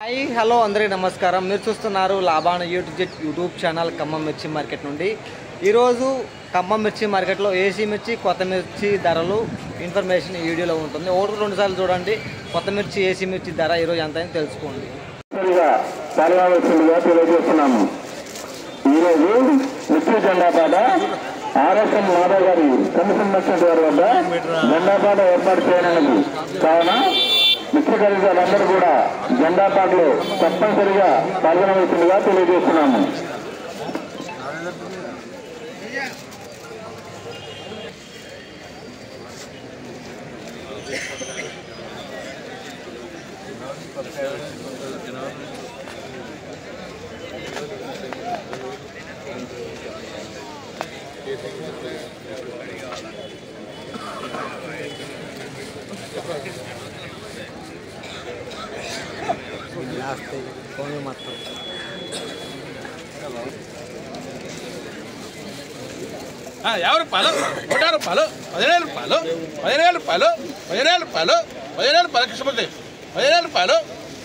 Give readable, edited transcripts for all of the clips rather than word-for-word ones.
Hi hello అందరికీ నమస్కారం. మీరు చూస్తున్నారు లాభాన యూట్యూబ్ ఛానల్ ఖమ్మం మిర్చి మార్కెట్ నుండి. ఈరోజు ఖమ్మం మిర్చి మార్కెట్లో ఏసీ మిర్చి కొత్త మిర్చి ధరలు ఇన్ఫర్మేషన్ ఈ వీడియోలో ఉంటుంది. ఒకటి రెండు సార్లు చూడండి. కొత్త మిర్చి ఏసీ మిర్చి ధర ఈరోజు ఎంత అని తెలుసుకోండి. ఈరోజు మిర్చి జెండాపాట ఆర్ఎస్ఎం మాధవ్ గారి కమిషన్ మర్చెంట్ గారి వద్ద జెండాపాట ఏర్పాటు చేయనున్నది. కావున మిర్చి ఖరీదారులందరూ కూడా జెండాపాటలో తప్పనిసరిగా పాల్గొనవలసిందిగా తెలియజేస్తున్నాము. యాభై రూపాయలు 100 రూపాయలు 17 రూపాయలు 17 రూపాయలు 17 రూపాయలు 17 రూపాయలు కృష్ణమూర్తి 17 రూపాయలు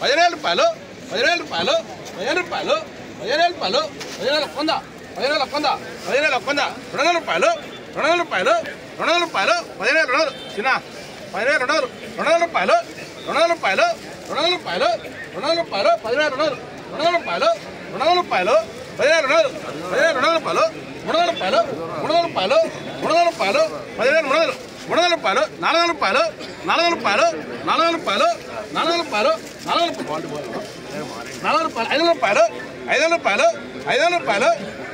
17 రూపాయలు 17 రూపాయలు 17 రూపాయలు 17 రూపాయలు 17 కొంద 17 కొంద 17 కొంద 200 రూపాయలు 200 రూపాయలు 200 రూపాయలు 17 200 చిన్న 17 200 రూపాయలు 200 రూపాయలు 200 రూపాయలు 200 రూపాయలు 17 200 200 రూపాయలు 200 రూపాయలు 17 200 200 రూపాయలు 300 రూపాయలు 300 రూపాయలు 300 రూపాయలు 17 300 300 రూపాయలు 400 రూపాయలు 400 రూపాయలు 400 రూపాయలు 400 రూపాయలు 400 రూపాయలు 500 రూపాయలు 500 రూపాయలు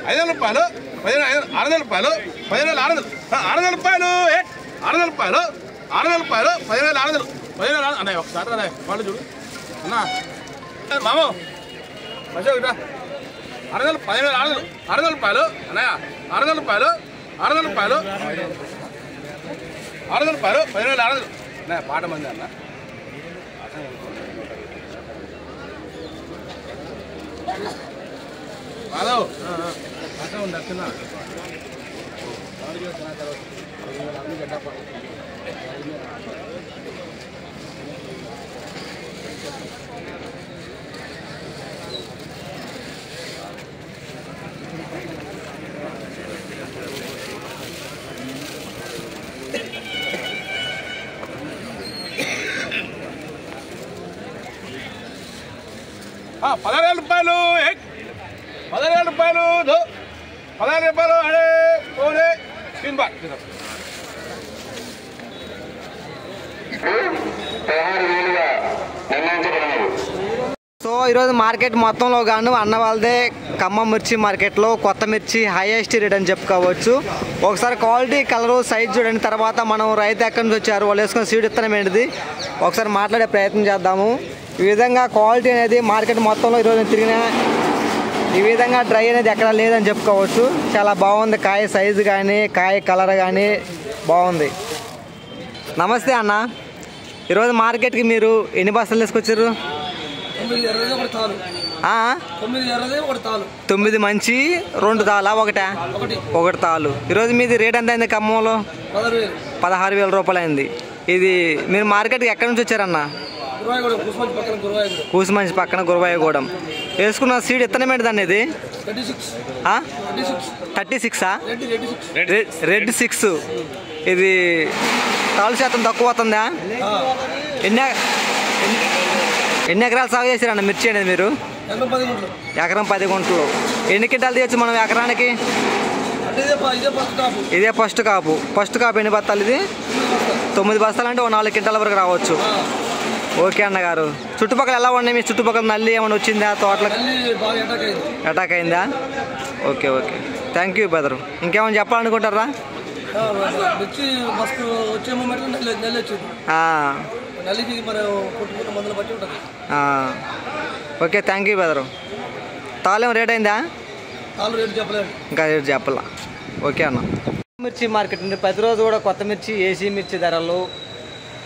500 రూపాయలు 600 రూపాయలు 10600 600 రూపాయలు 600 రూపాయలు 600 రూపాయలు 10600 అన్నయ్య ఒకసారి అన్నయ్య వాళ్ళు చూడు అన్నా మామూ మంచిగా 600 రూపాయలు అన్నయ్య 600 రూపాయలు 600 రూపాయలు 600 రూపాయలు 10600 అన్నయ్య పాట మంది అన్న మాధవ్ పాట ఉంది అక్కడ ₹16 రూపాయలు 16 రూపాయలు 16 రూపాయలు అడే పోలే 3 బార్ సో ఈరోజు మార్కెట్ మొత్తంలో గాను అన్న వాళ్ళదే ఖమ్మం మిర్చి మార్కెట్లో కొత్త మిర్చి హైయెస్ట్ రేట్ అని చెప్పుకోవచ్చు. ఒకసారి క్వాలిటీ కలరు సైజ్ చూడండి. తర్వాత మనం రైతు ఎక్కడి నుంచి వచ్చారు, వాళ్ళు వేసుకున్న సీడ్ ఇత్తనం ఏంటిది ఒకసారి మాట్లాడే ప్రయత్నం చేద్దాము. ఈ విధంగా క్వాలిటీ అనేది మార్కెట్ మొత్తంలో ఈరోజు తిరిగిన ఈ విధంగా డ్రై అనేది ఎక్కడ లేదని చెప్పుకోవచ్చు. చాలా బాగుంది. కాయ సైజు కానీ కాయ కలర్ కానీ బాగుంది. నమస్తే అన్న, ఈరోజు మార్కెట్కి మీరు ఎన్ని బస్తాలు తీసుకొచ్చారు? 9 మంచి 2 తాలా ఒకటి తాలు. ఈరోజు మీది రేట్ ఎంత అయింది? ఖమ్మంలో 16,000 రూపాయలు అయింది. ఇది మీరు మార్కెట్కి ఎక్కడి నుంచి వచ్చారన్న? కూసుమంచి పక్కన గురువాయగూడెం. వేసుకున్న సీడ్ ఇత్తనం ఏంటిదండి ఇది? 36 రెడ్ 6. ఇది తాలు శాతం తక్కువ అవుతుందా? ఎన్ని ఎకరాలు సాగు చేశారన్న మిర్చి అనేది మీరు? ఎకరం 10 గుంటలు. ఎన్ని క్వింటాలు తీయచ్చు మనం ఎకరానికి? ఇదే ఫస్ట్ కాపు ఎన్ని బస్తాలు? ఇది 9 బస్తాలు అంటే 4 క్వింటాల వరకు రావచ్చు. ఓకే అన్నగారు, చుట్టుపక్కల ఎలా ఉన్నాయి? మీ చుట్టుపక్కల నల్లి ఏమైనా వచ్చిందా? తోటలకు అటాక్ అయిందా? Okay thank you brother. ఇంకేమైనా చెప్పాలనుకుంటారా? Okay thank you brother. తాలేం రేట్ అయిందా? ఇంకా రేట్ చెప్పాలా? ఓకే అన్న. మిర్చి మార్కెట్ ఉంది. ప్రతిరోజు కూడా కొత్త మిర్చి ఏసీ మిర్చి ధరలు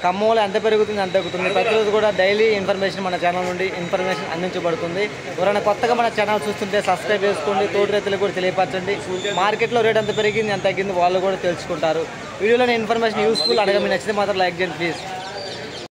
ఖమ్మంలో ఎంత పెరుగుతుంది ఎంత తగ్గుతుంది ప్రతిరోజు కూడా డైలీ ఇన్ఫర్మేషన్ మన ఛానల్ నుండి ఇన్ఫర్మేషన్ అందించబడుతుంది. ఎవరైనా కొత్తగా మన ఛానల్ చూస్తుంటే సబ్స్క్రైబ్ చేసుకోండి. తోటి రైతులకు కూడా తెలియపరచండి. మార్కెట్లో రేట్ ఎంత పెరిగింది ఎంత తగ్గింది వాళ్ళు కూడా తెలుసుకుంటారు. వీడియోలోని ఇన్ఫర్మేషన్ యూస్ఫుల్. అడగ మీకు నచ్చితే మాత్రం లైక్ చేయండి ప్లీజ్.